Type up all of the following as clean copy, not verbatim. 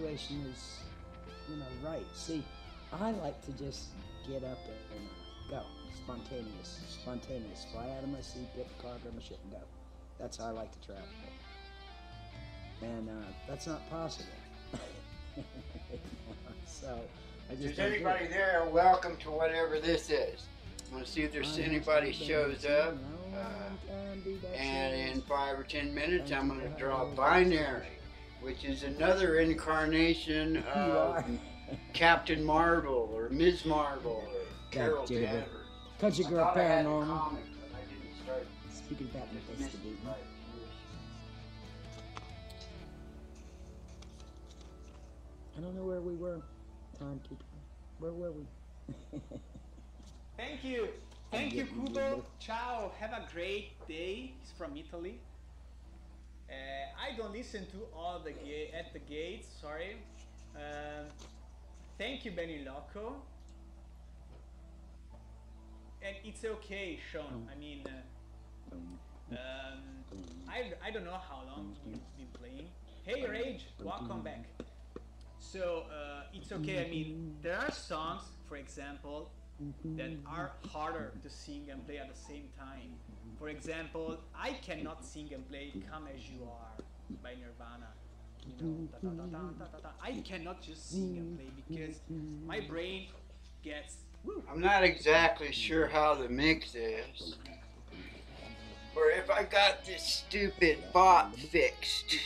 situation is, you know, right. See, I like to just get up and go. Spontaneous. Fly out of my seat, get the car, grab my shit, and go. That's how I like to travel. And that's not possible. So, I just if there's anybody there, welcome to whatever this is. I'm going to see if there's anybody shows up. And in 5 or 10 minutes, I'm going to draw binary, which is another incarnation of Captain Marvel or Ms. Marvel or Carol Danvers. Country Girl Paranormal. Speaking of that, investigating. I don't know where we were. Timekeeper. Where were we? Thank you. Thank you, Kubo. Ciao. Have a great day. He's from Italy. I don't listen to all the at the gates. Sorry. Thank you, Benny Loco. And it's okay, Sean. I mean, I don't know how long you've been playing. Hey, Rage, welcome back. So it's okay. I mean, there are songs, for example, that are harder to sing and play at the same time. For example, I cannot sing and play "Come as You Are" by Nirvana. You know, I cannot just sing and play because my brain gets. Woo. I'm not exactly sure how the mix is, or if I got this stupid bot fixed,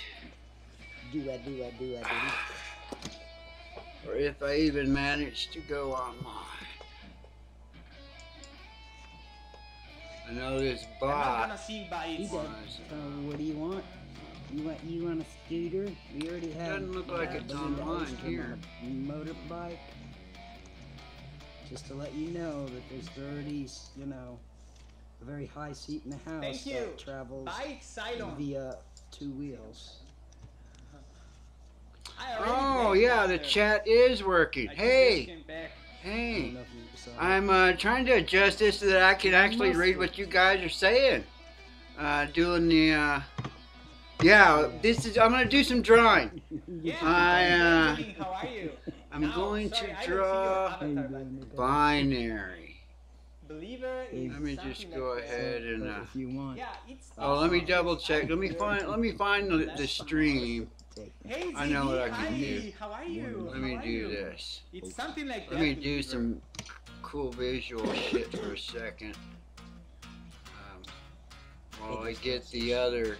or if I even managed to go online. I know this bot. I'm not gonna sing by itself. What do you want? You want a scooter? We already have. Doesn't look like it's online here. Motorbike. Just to let you know that there's already, you know, a very high seat in the house that travels via 2 wheels. Oh yeah, the chat is working. Hey, I'm trying to adjust this so that I can actually read what you guys are saying. Doing the yeah, this is. I'm gonna do some drawing. How are you? I'm going to draw binary. Believer is let me just go ahead and if you want. oh, let me double check. Let me find the stream. Hey, I know what I can do. How are you? Let me do this. It's something like that. Let me do some cool visual shit for a second. While I get the other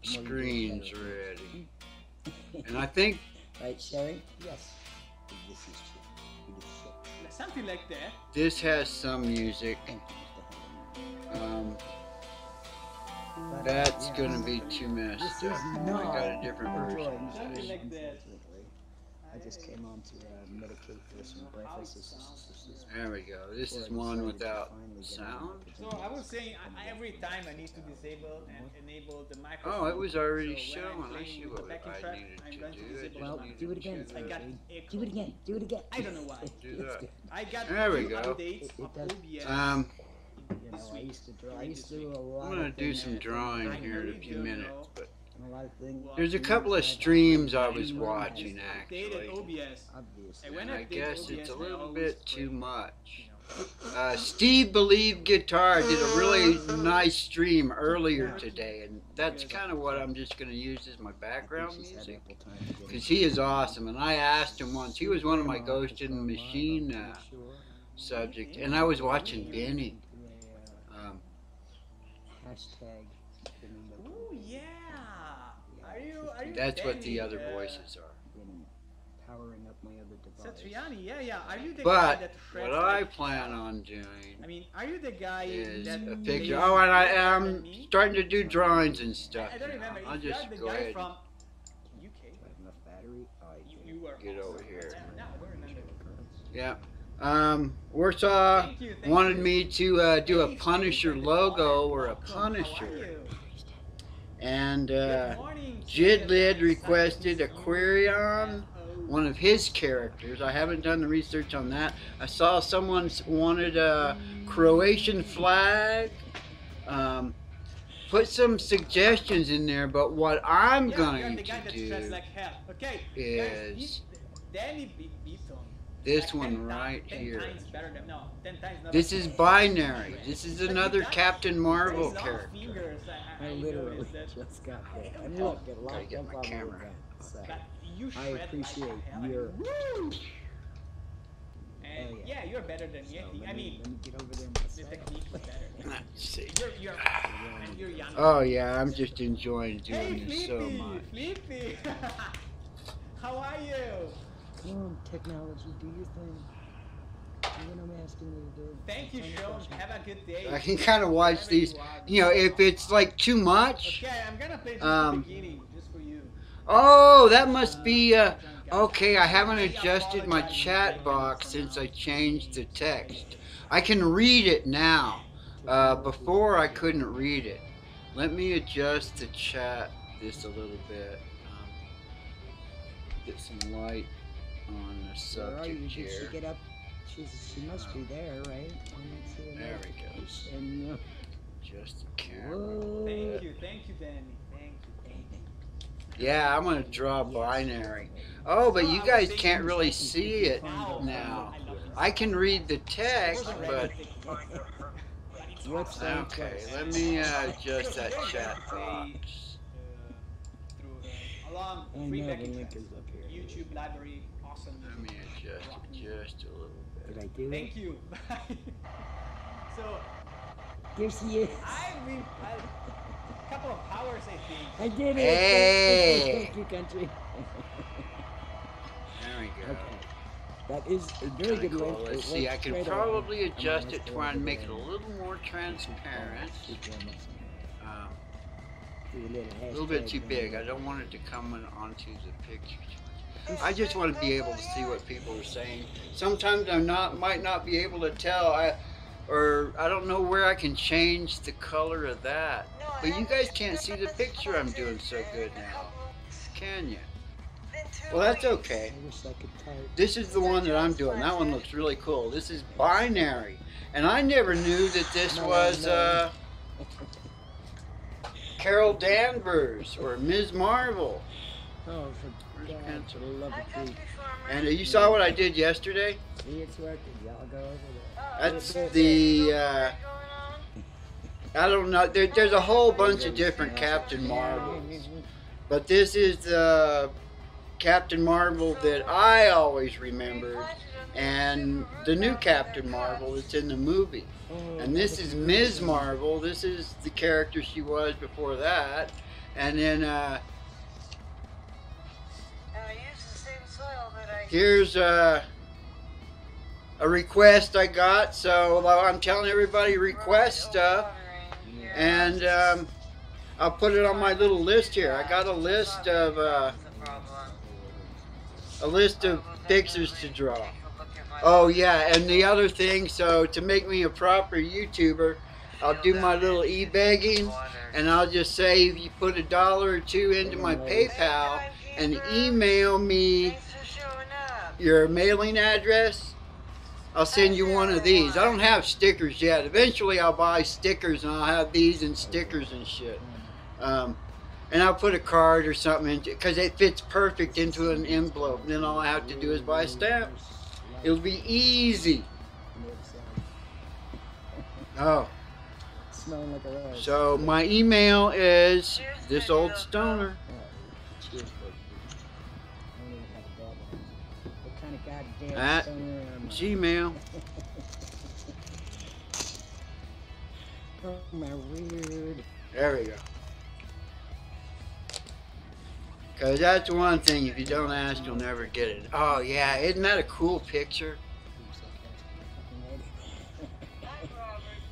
screens ready. And I think. Right, Sherry? Yes. This is true. Something like that. This has some music. That's gonna be too messed up. I got a different version. Something like that. I just came on to medicate for some breakfast. There we go. This is one without sound. So I was saying, every time I need to disable and enable the microphone. Oh, it was already showing. I see what I needed to do. Well, do it again. Do it again. Do it again. I don't know why. Do that. I got there we go. Updates of OBS. You know, I used to do a lot. I'm gonna do some drawing here in a few minutes, but a lot of things. There's a couple of streams I was watching actually, and I guess it's a little bit too much. Steve Believe Guitar did a really nice stream earlier today, and that's kind of what I'm just going to use as my background music, because he is awesome. And I asked him once, he was one of my Ghost in the Machine subject, and I was watching Benny. Hashtag. Oh yeah. Are you that's what the other voices are. Powering up my other device. Satriani, yeah. Are you the guy But that what I plan on doing I mean, are you the guy is that a picture. Oh, and I am starting to do drawings and stuff. I don't remember. I'll If you just are the go guy ahead from UK. Enough battery. You were get over here. No, I don't remember. Yeah. Warsaw wanted me to do a Punisher logo or a Punisher. And Jidlid requested Aquarion, one of his characters. I haven't done the research on that. I saw someone wanted a Croatian flag. put some suggestions in there, but what I'm You're going the guy to that do stressed like hell. Okay, is guys, Danny beat on this like one 10 right 10 here. times better than, no, 10 times not This as is good. binary. This is But another you got Captain Marvel very long character. fingers. I literally noticed that. just got there. And look, it Gotta locked get up my on the camera. event. So But you I shred appreciate like hell. your. Woo! And Oh, yeah. you're better than me. So I let mean, me get over there and the technique was better. Let's see. And you're young. Oh yeah, I'm just enjoying Hey, doing this so Flippy! much. Flippy! How are you? Come on, technology, do your thing. Do what I'm asking you to do. Thank you, Sean. Have a good day. I can kind of watch these. You know, if it's like too much. Okay, I'm gonna play just the beginning, just for you. Oh, that must be. Okay, I haven't adjusted my chat box since I changed the text. I can read it now. Before I couldn't read it. Let me adjust the chat this a little bit. Get some light on the Where are you? subject Did she here. get up? She must be there, right? There we go. And, Just the camera. whoa. Thank you, Danny. Thank you. Yeah, I'm gonna draw binary. Oh, but you guys can't really see it now. I can read the text, but What's that? okay. Let me adjust that chat box. Along I free know the backing link tracks. is up here. YouTube library, awesome Let me music. adjust rock it music. just a little bit. Did I do Thank it? you. So There she is. I've been a couple of hours, I think. I did it. Hey. Thank you, country. There we go. Okay. That is a very Kinda good cool. link. Let's It see, I works can straight probably on. adjust it to try and make it a little more transparent. Um, a little bit too big. I don't want it to come onto the picture too much. I just want to be able to see what people are saying. Sometimes might not be able to tell. I don't know where I can change the color of that. But you guys can't see the picture I'm doing so good now, can you? Well, that's okay. I wish I could type. This is the one that I'm doing. That one looks really cool. This is binary. And I never knew that this was Carol Danvers or Ms. Marvel. Oh, for Where's God, pencil? for the love of Pete. And you saw what I did yesterday? See, it's working. Y'all go over there. That's the, I don't know. There's a whole bunch of different Captain Marvels. But this is the Captain Marvel that I always remembered. And the new Captain Marvel that's in the movie. And this is Ms. Marvel. This is the character she was before that. And then here's a request I got. So I'm telling everybody request stuff. And I'll put it on my little list here. I got a list of pictures to draw. Oh yeah, and the other thing, so to make me a proper YouTuber, I'll do my little e-begging, and I'll just say if you put $1 or $2 into my PayPal and email me your mailing address, I'll send you one of these. I don't have stickers yet. Eventually I'll buy stickers and I'll have these and stickers and shit. And I'll put a card or something in, because it fits perfect into an envelope. And then all I have to do is buy a stamp. It'll be easy. Oh. Smelling like a rose. So my email is this old stoner. Cheers, baby. I don't even have a dog on. What kind of goddamn At stoner am I? Gmail. Oh, my weird. There we go. Because that's one thing, if you don't ask, you'll never get it. Oh yeah, isn't that a cool picture?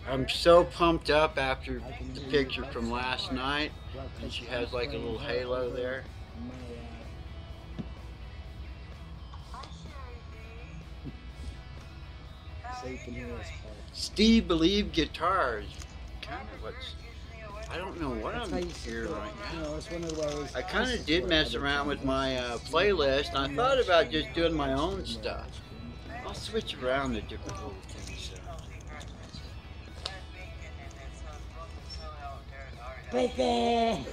I'm so pumped up after the picture from last night. And she has like a little halo there. So you can hear us part. Steve Believe Guitars. Kind of what's, I don't know what That's how I'm you here feel. right now. You know, it's one of those. I kind of did mess around with my playlist, and I thought about just doing my own stuff. I'll switch around the different little things. Baby!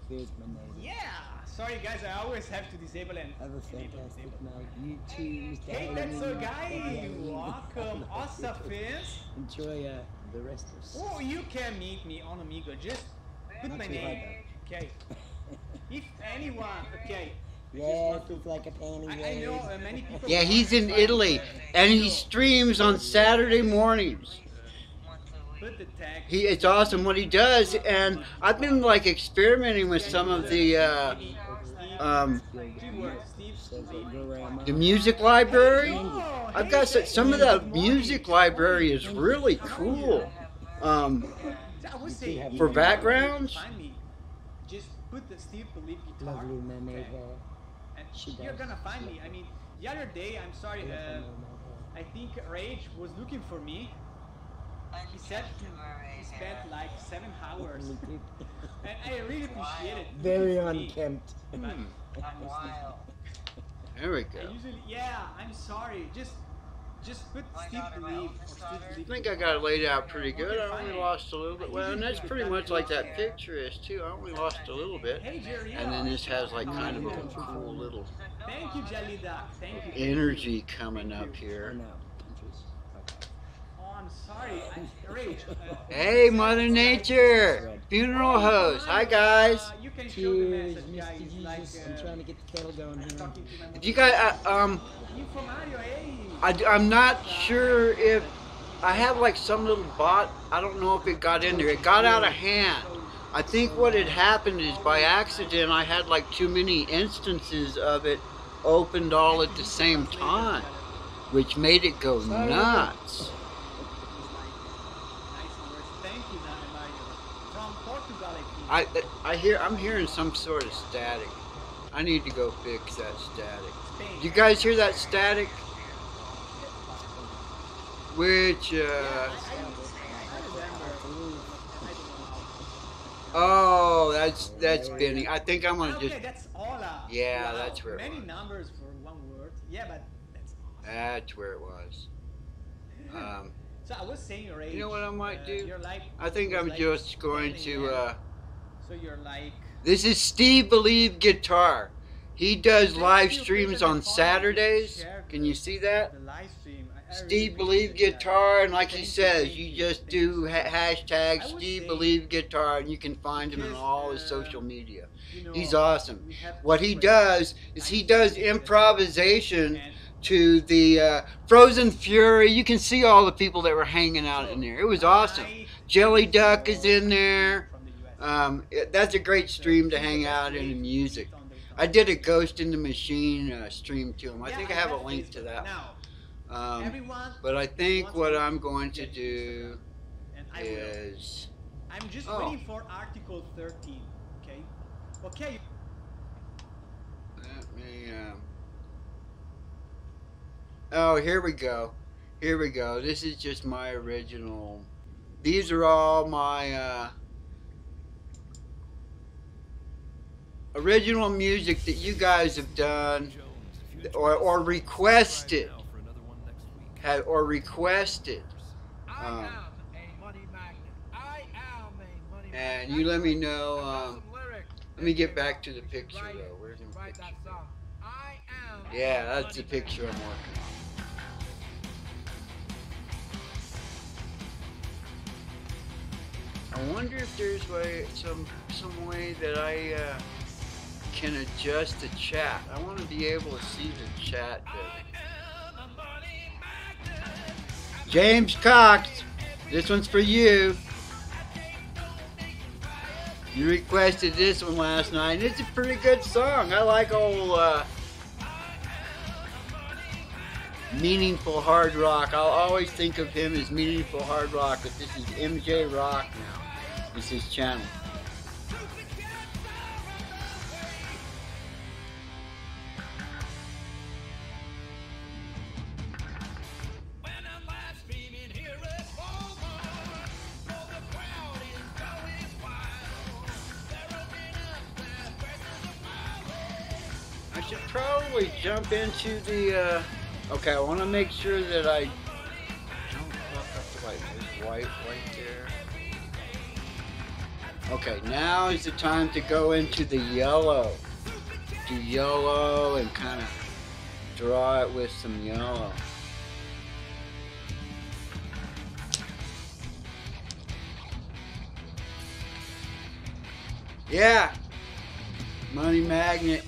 Here's my name. Yeah. Sorry guys, I always have to disable and Have a fantastic night. You too, Mr. Hey, Halloween. that's so guy. Halloween. Welcome, awesome fans. Enjoy the rest of us. Oh, you can meet me on Amigo. Just put Not my too name. hard, Okay. If anyone, okay. Yes, it's like a panty. I know many people. Yeah, he's in Italy, and he streams on Saturday mornings. Put the tag. It's awesome what he does, and I've been like experimenting with some of the music library. I've got some of the music library is really cool. For backgrounds. Just put the Steve Believe guitar. Lovely mermaid hair. And you're gonna find me. I mean, the other day, I'm sorry, I think Rage was looking for me. He said he spent like 7 hours. And I really appreciate it. Very unkempt. There we go. Yeah, I'm sorry. Just put Steve Believe. I think I got it laid out pretty good. I only lost a little bit. Well, and that's pretty much like that picture is too. I only lost a little bit. And then this has like kind of a cool little Thank you, Jelly Duck. Thank you. energy coming up here. Oh, I'm sorry. Rage. Hey, Mother Nature! Funeral host. Hi, guys. You can show the Cheers, message, Mr. guys. Jesus. Like, I'm trying to get the kettle going here. talking to my Do you guys, You from Mario, hey. I'm not sure if I have like some little bot. I don't know if it got in there. It got out of hand. I think what had happened is by accident I had like too many instances of it opened all at the same time, which made it go nuts. Thank you, Mario. From Portugal, I think. I'm hearing some sort of static. I need to go fix that static. Do you guys hear that static? Which oh, that's Benny. I think I'm gonna just. Okay, that's Ola. Yeah, Wow, that's where it many was. numbers for one word. Yeah, but that's awesome. That's where it was. So I was saying your age. You know what I might do? You're like. I think I'm like just going 10 to. a.m. So you're like. This is Steve Believe Guitar. He does live streams on Saturdays. Can you see that? The live stream. I really Steve Believe appreciate that. Guitar, and like he Thank says, thank you just do hashtag I would Steve say- Believe Guitar, and you can find him in Because, all his social media. You know, He's awesome. we have What he different does is he does ideas improvisation and to the Frozen Fury. You can see all the people that were hanging out in there. It was awesome. I- Jelly Duck is in there. From the US. That's a great stream to hang out in the music. I did a Ghost in the Machine stream to him. I think I have a link to that. Now, everyone But I think wants what to I'm going to get do and I will. is I'm just Oh. waiting for Article 13. Okay. Okay. let me. Oh, here we go. Here we go. This is just my original. These are all my original music that you guys have done or requested. Or requested. And you let me know. Let me get back to the picture though. Where's the picture? Yeah, that's the picture I'm working on. I wonder if there's some way that I can adjust the chat. I want to be able to see the chat better. James Cox, this one's for you. You requested this one last night, and it's a pretty good song. I like old meaningful hard rock. I'll always think of him as meaningful hard rock, but this is MJ Rock now. This is his channel. I should probably jump into the Okay, I want to make sure that I don't fuck up the white. There's white right there. Okay, now is the time to go into the yellow. Do yellow and kind of draw it with some yellow. Yeah, money magnet.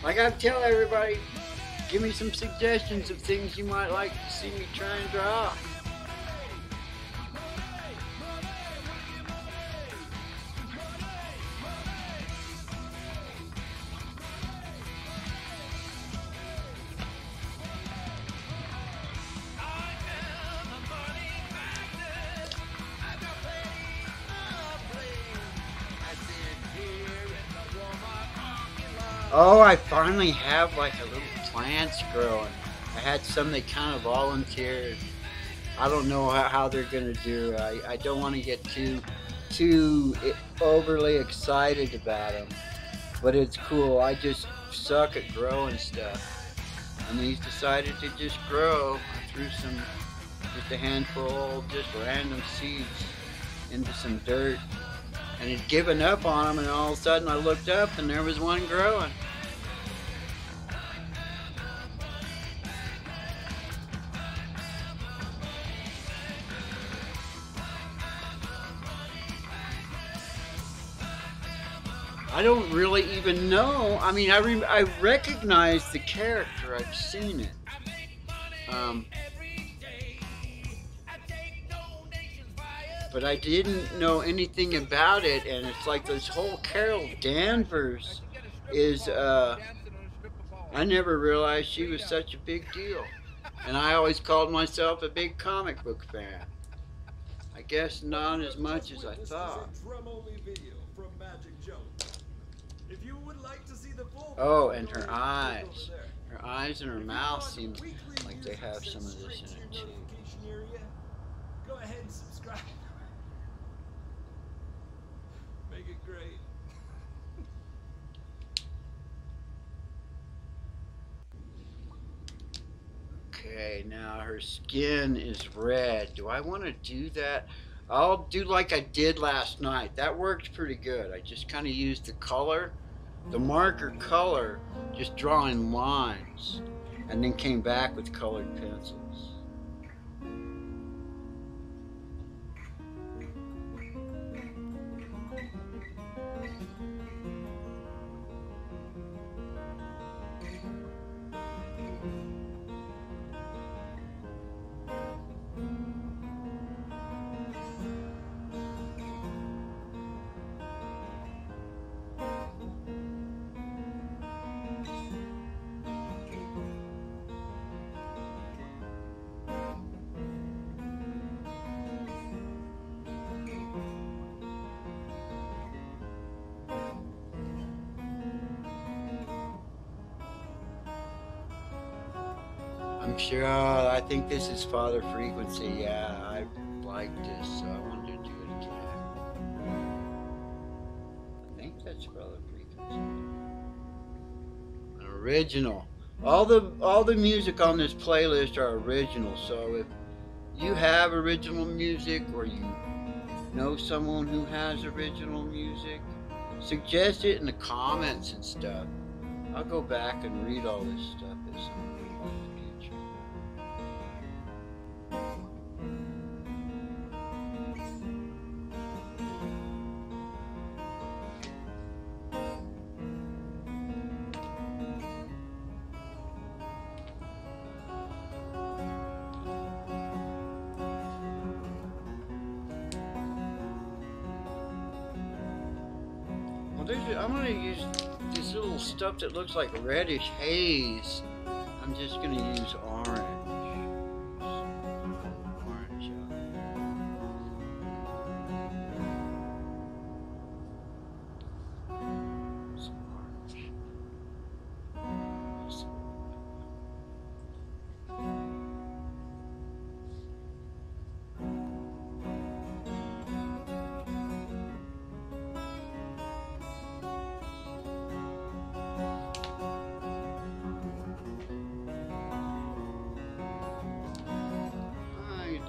Like I tell everybody, give me some suggestions of things you might like to see me try and draw. Oh, I finally have like a little plants growing. I had some that kind of volunteered. I don't know how they're gonna do. I don't want to get too overly excited about them, but it's cool. I just suck at growing stuff, and these decided to just grow. I threw just a handful of just random seeds into some dirt, and had given up on them, and all of a sudden I looked up and there was one growing. I don't really even know. I mean, I recognize the character. I've seen it. But I didn't know anything about it, and it's like this whole Carol Danvers is, I never realized she was such a big deal. And I always called myself a big comic book fan. I guess not as much as I thought. Oh, and her eyes. Her eyes and her mouth seem like they have some of this in it too. Go ahead and subscribe. Make it great. Okay, now her skin is red. Do I want to do that? I'll do like I did last night. That worked pretty good. I just kind of used the color, the marker color, just drawing lines, and then came back with colored pencils. I'm sure, I think this is Father Frequency. Yeah, I like this, so I wanted to do it again. I think that's Father Frequency. An original. All the music on this playlist are original, so if you have original music or you know someone who has original music, suggest it in the comments and stuff. I'll go back and read all this stuff at some point in the future. I'm going to use this little stuff that looks like reddish haze. I'm just going to use orange. Orange. Some orange.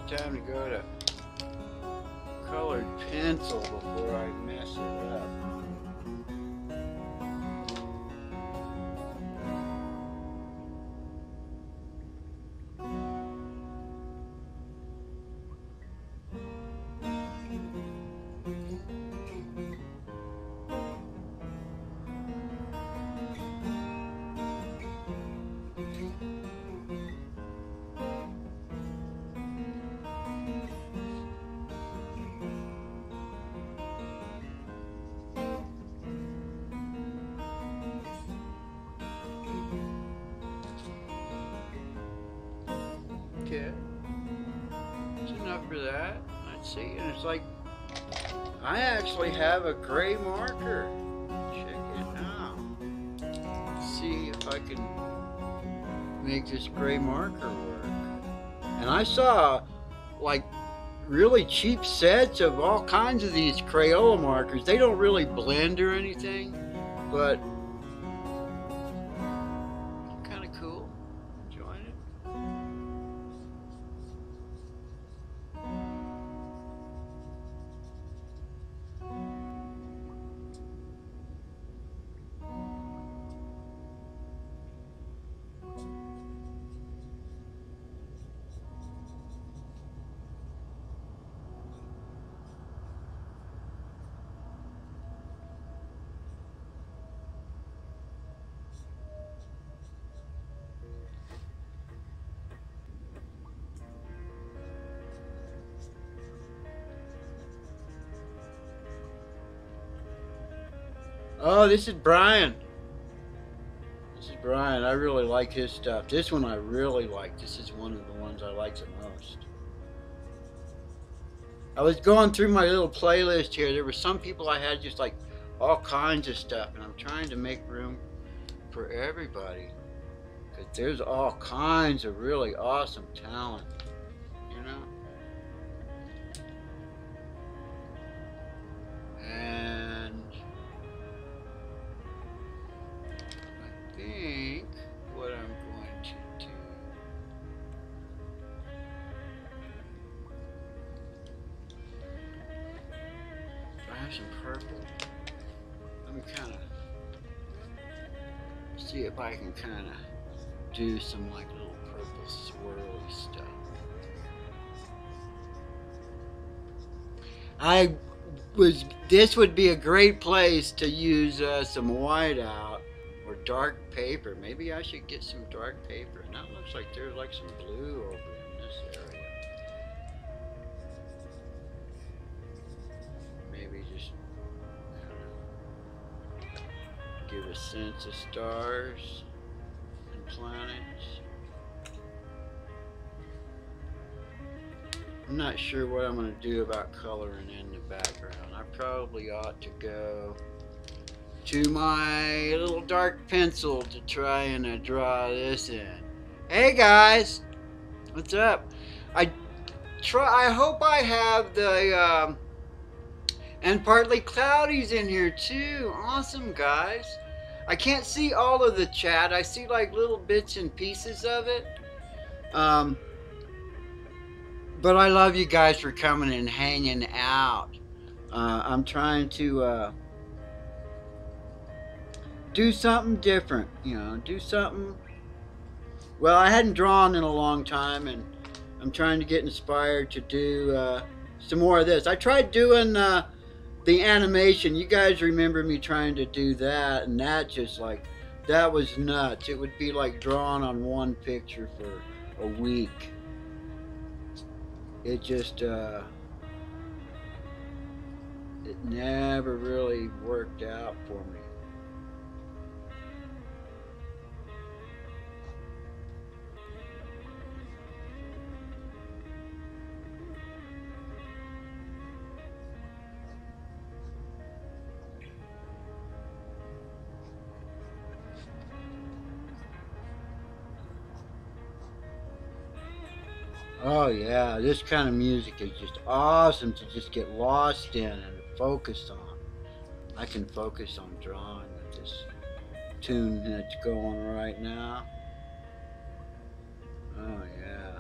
time to go to colored pencil before I mess it up. Okay, that's enough for that. Let's see, and it's like, I actually have a gray marker. Check it out. Let's see if I can make this gray marker work. And I saw like really cheap sets of all kinds of these Crayola markers. They don't really blend or anything, but kind of cool. Enjoying it. Oh, this is Brian. This is Brian. I really like his stuff. This one I really like. This is one of the ones I like the most. I was going through my little playlist here. There were some people I had just like all kinds of stuff, and I'm trying to make room for everybody. Because there's all kinds of really awesome talent, you know? And I think what I'm going to do, I have some purple. Let me kind of see if I can kind of do some like little purple swirly stuff. This would be a great place to use some white out or dark paper. Maybe I should get some dark paper. Now it looks like there's like some blue over in this area. Maybe just, I don't know, give a sense of stars and planets. I'm not sure what I'm going to do about coloring in the background. I probably ought to go to my little dark pencil to try and draw this in. Hey guys, what's up? I hope I have the and partly cloudy's in here too. Awesome, guys. I can't see all of the chat. I see like little bits and pieces of it. But I love you guys for coming and hanging out. I'm trying to do something different, you know, do something. Well, I hadn't drawn in a long time, and I'm trying to get inspired to do some more of this. I tried doing the animation. You guys remember me trying to do that, and that just like, that was nuts. It would be like drawn on one picture for a week. It just, it never really worked out for me. Oh yeah, this kind of music is just awesome to just get lost in and focus on. I can focus on drawing with this tune that's going right now. Oh yeah.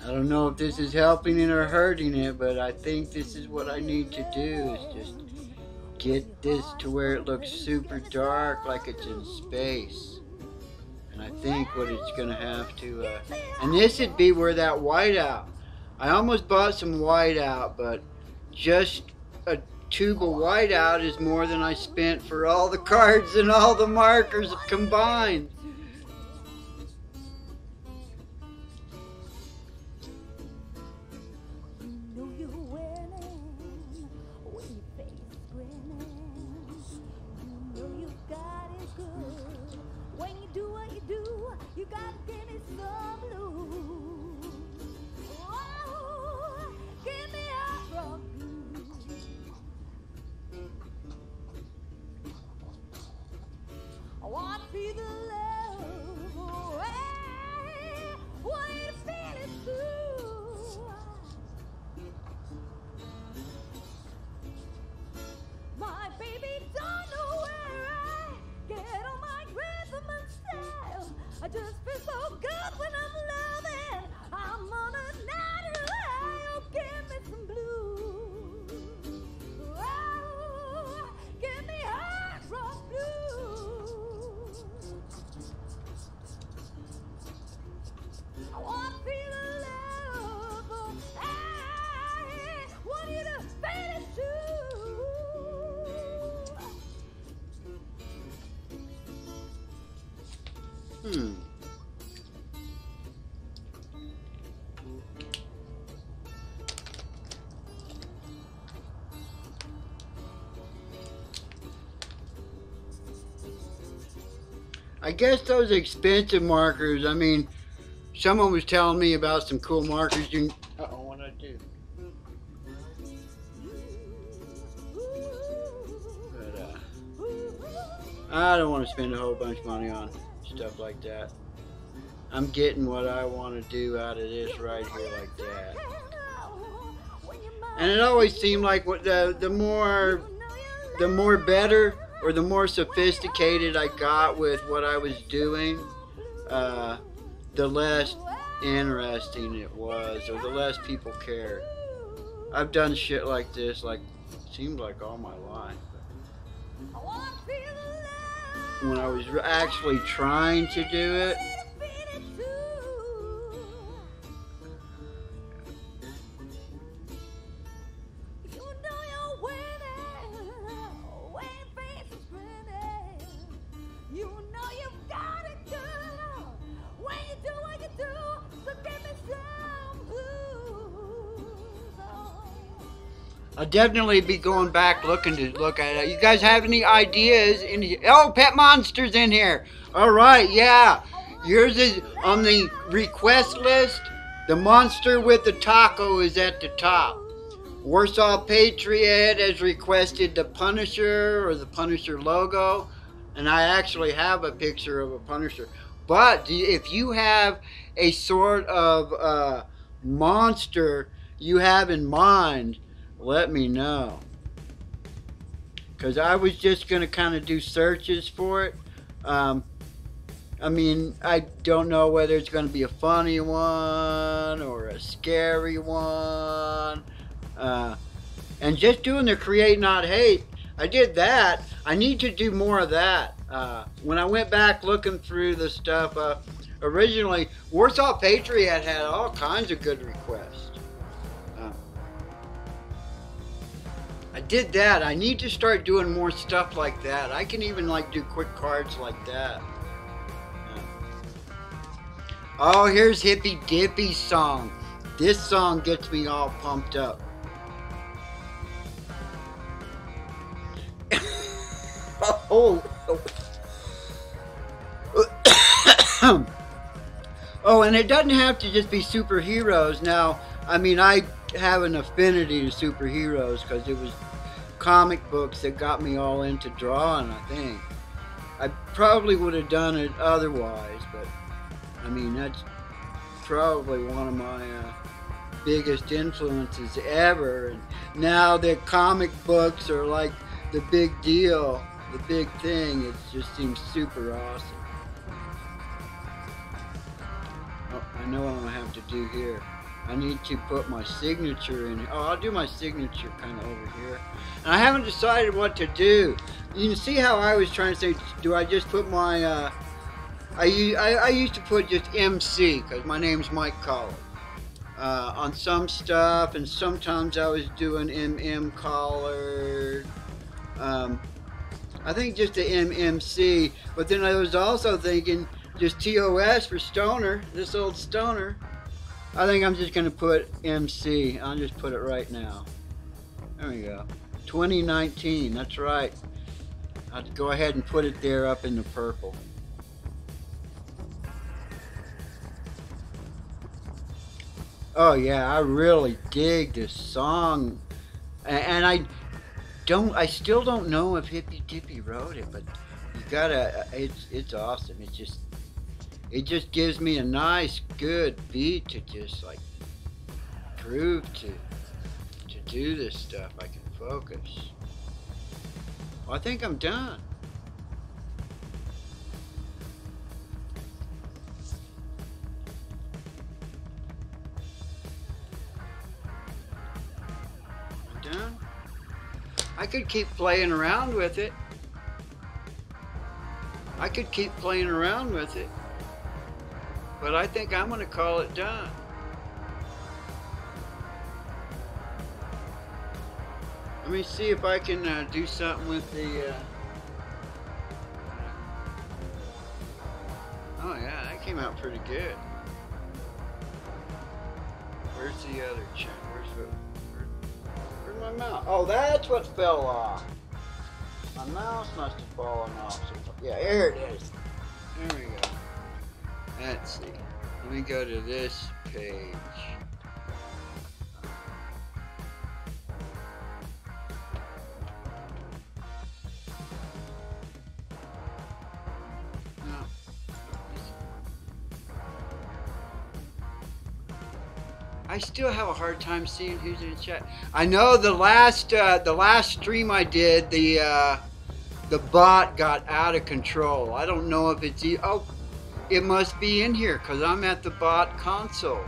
I don't know if this is helping it or hurting it, but I think this is what I need to do, is just get this to where it looks super dark, like it's in space. And I think what it's gonna have to, and this would be where that whiteout. I almost bought some whiteout, but just a tube of whiteout is more than I spent for all the cards and all the markers combined. I just feel so good when I'm loving. I'm on a night high. Oh, give me some blues. Oh, give me hard rock blues. I want to feel the love. Oh, I want you to feel it too. I guess those expensive markers, I mean, someone was telling me about some cool markers you can, uh-oh, what'd I do? But, I don't want to spend a whole bunch of money on stuff like that. I'm getting what I want to do out of this right here like that. And it always seemed like what the more better, or the more sophisticated I got with what I was doing, the less interesting it was, or the less people cared. I've done shit like this, like, seemed like all my life. When I was actually trying to do it, I'll definitely be going back looking to look at it. You guys have any ideas? Oh, Pet Monster's in here. All right, yeah. Yours is on the request list. The monster with the taco is at the top. Warsaw Patriot has requested the Punisher or the Punisher logo. And I actually have a picture of a Punisher. But if you have a sort of monster you have in mind, let me know, because I was just going to kind of do searches for it. I mean, I don't know whether it's going to be a funny one or a scary one, and just doing the create not hate, I did that. I need to do more of that. When I went back looking through the stuff, originally Warsaw Patriot had all kinds of good requests. I did that. I need to start doing more stuff like that. I can even like do quick cards like that. Oh, here's Hippy Dippy's song. This song gets me all pumped up. Oh. Oh, and it doesn't have to just be superheroes. Now, I mean, I have an affinity to superheroes because it was comic books that got me all into drawing, I think. I probably would have done it otherwise, but I mean, that's probably one of my biggest influences ever. And now that comic books are like the big deal, the big thing. It just seems super awesome. Oh, I know what I'm gonna have to do here. I need to put my signature in. Oh, I'll do my signature kind of over here. And I haven't decided what to do. You can see how I was trying to say, do I just put my, I used to put just MC, because my name's Mike Collard, on some stuff, and sometimes I was doing MM Collard. I think just the MMC, but then I was also thinking just TOS for Stoner, this old Stoner. I think I'm just gonna put MC. I'll just put it right now. There we go. 2019, that's right. I'll go ahead and put it there up in the purple. Oh yeah, I really dig this song. And I still don't know if Hippy Dippy wrote it, but you gotta, it's awesome. It just gives me a nice, good beat to just like groove to do this stuff. I can focus. Well, I think I'm done. I'm done. I could keep playing around with it. I could keep playing around with it. But I think I'm going to call it done. Let me see if I can do something with the... Oh yeah, that came out pretty good. Where's the other chunk? Where's my mouse? Oh, that's what fell off. My mouse must have fallen off. Yeah, there it is. There we go. Let's see. Let me go to this page. I still have a hard time seeing who's in the chat. I know the last stream I did, the bot got out of control. I don't know if it's it must be in here because I'm at the bot console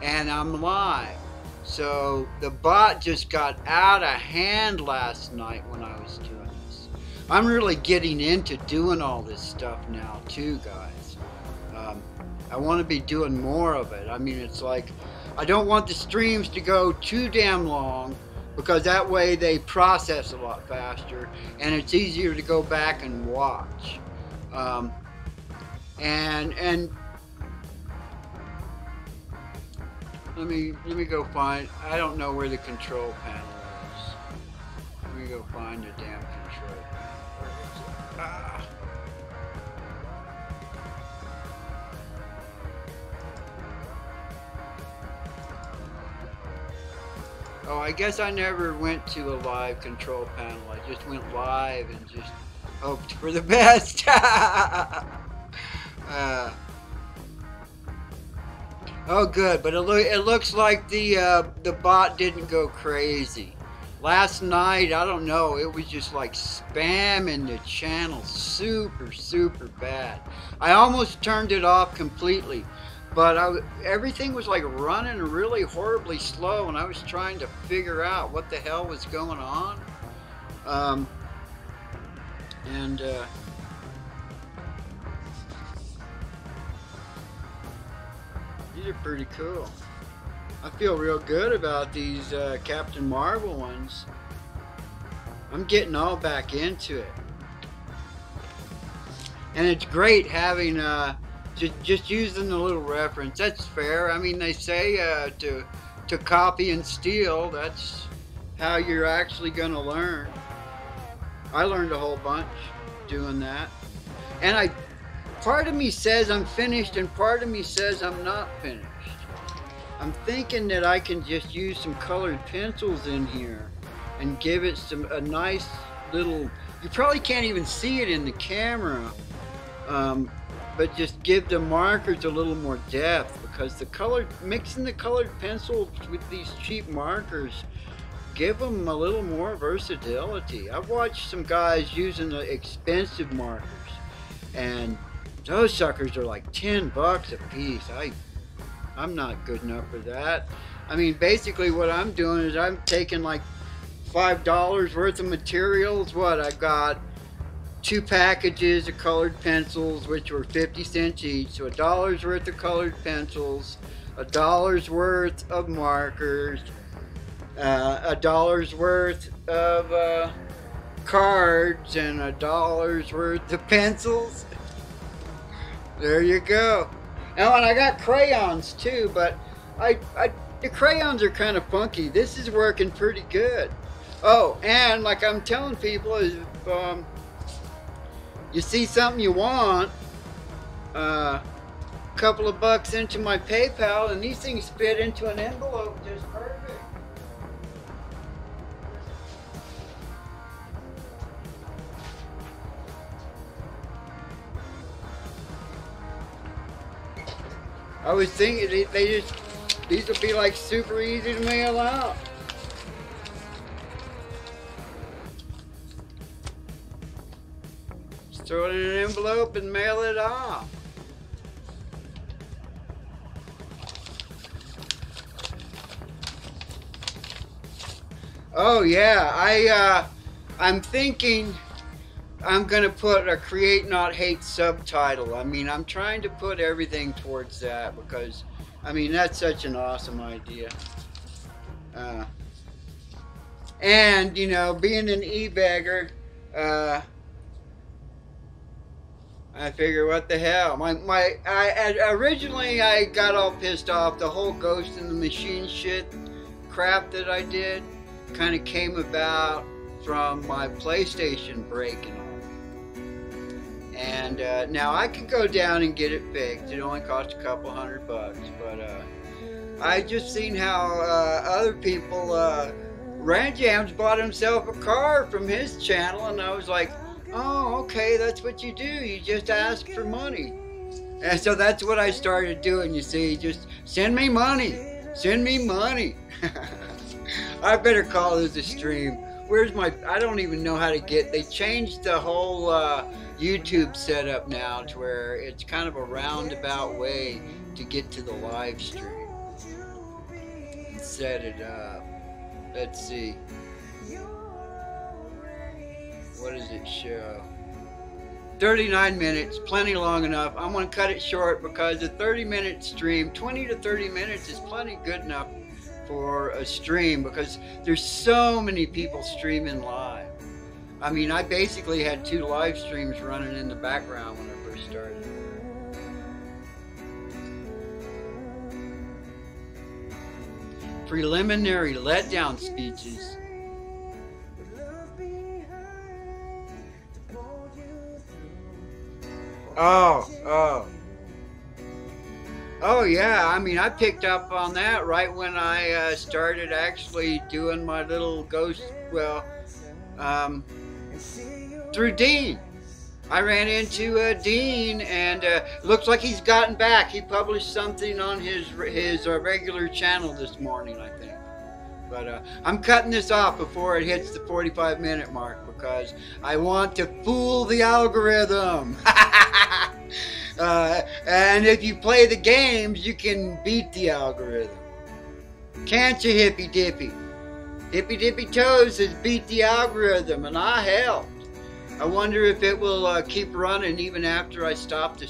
and I'm live. So the bot just got out of hand last night when I was doing this. I'm really getting into doing all this stuff now too, guys. I want to be doing more of it. I mean, it's like I don't want the streams to go too damn long because that way they process a lot faster and it's easier to go back and watch. And let me go find. I don't know where the control panel is. Let me go find the damn control panel. Where is it? Ah. Oh, I guess I never went to a live control panel. I just went live and just hoped for the best. Oh, good, but it looks like the bot didn't go crazy. Last night, I don't know, it was just like spamming the channel super bad. I almost turned it off completely, but everything was like running really horribly slow, and I was trying to figure out what the hell was going on. These are pretty cool. I feel real good about these Captain Marvel ones. I'm getting all back into it. And it's great having, just using the little reference. That's fair. I mean, they say to copy and steal, that's how you're actually going to learn. I learned a whole bunch doing that. And part of me says I'm finished and part of me says I'm not finished. I'm thinking that I can just use some colored pencils in here and give it a nice little, you probably can't even see it in the camera, but just give the markers a little more depth, because mixing the colored pencils with these cheap markers give them a little more versatility. I've watched some guys using the expensive markers, and those suckers are like 10 bucks a piece. I'm not good enough for that. I mean, basically what I'm doing is I'm taking like $5 worth of materials. What, I got 2 packages of colored pencils, which were 50 cents each. So $1 worth of colored pencils, $1 worth of markers, $1 worth of cards, and $1 worth of pencils. There you go. Now, and I got crayons too, but the crayons are kind of funky. This is working pretty good. Oh, and like I'm telling people, is if you see something you want, a couple of bucks into my PayPal, and these things fit into an envelope just perfect. I was thinking these would be like super easy to mail out. Just throw it in an envelope and mail it off. Oh yeah, I'm thinking I'm gonna put a create not hate subtitle. I mean, I'm trying to put everything towards that because, I mean, that's such an awesome idea. And you know, being an e-bagger, I figure, what the hell? Originally I got all pissed off. The whole Ghost in the Machine shit crap that I did kind of came about from my PlayStation breaking. And now I could go down and get it fixed. It only cost a couple $100 bucks, but I just seen how other people, Ranjams bought himself a car from his channel, and I was like, oh, okay, that's what you do. You just ask for money. And so that's what I started doing, you see. Just send me money. Send me money. I better call this a stream. Where's my, I don't even know how to get, they changed the whole YouTube setup now to where it's kind of a roundabout way to get to the live stream. Set it up. Let's see. What does it show? 39 minutes, plenty long enough. I'm going to cut it short because a 30-minute stream, 20 to 30 minutes is plenty good enough for a stream because there's so many people streaming live. I mean, I basically had 2 live streams running in the background when I first started. Preliminary letdown speeches. Oh yeah, I mean, I picked up on that right when I started actually doing my little ghost, well, through Dean. I ran into Dean, and looks like he's gotten back. He published something on his regular channel this morning, I think. But I'm cutting this off before it hits the 45-minute mark because I want to fool the algorithm. And if you play the games, you can beat the algorithm. Can't you, Hippy Dippy? Hippy Dippy Toes has beat the algorithm, and I helped. I wonder if it will keep running even after I stop the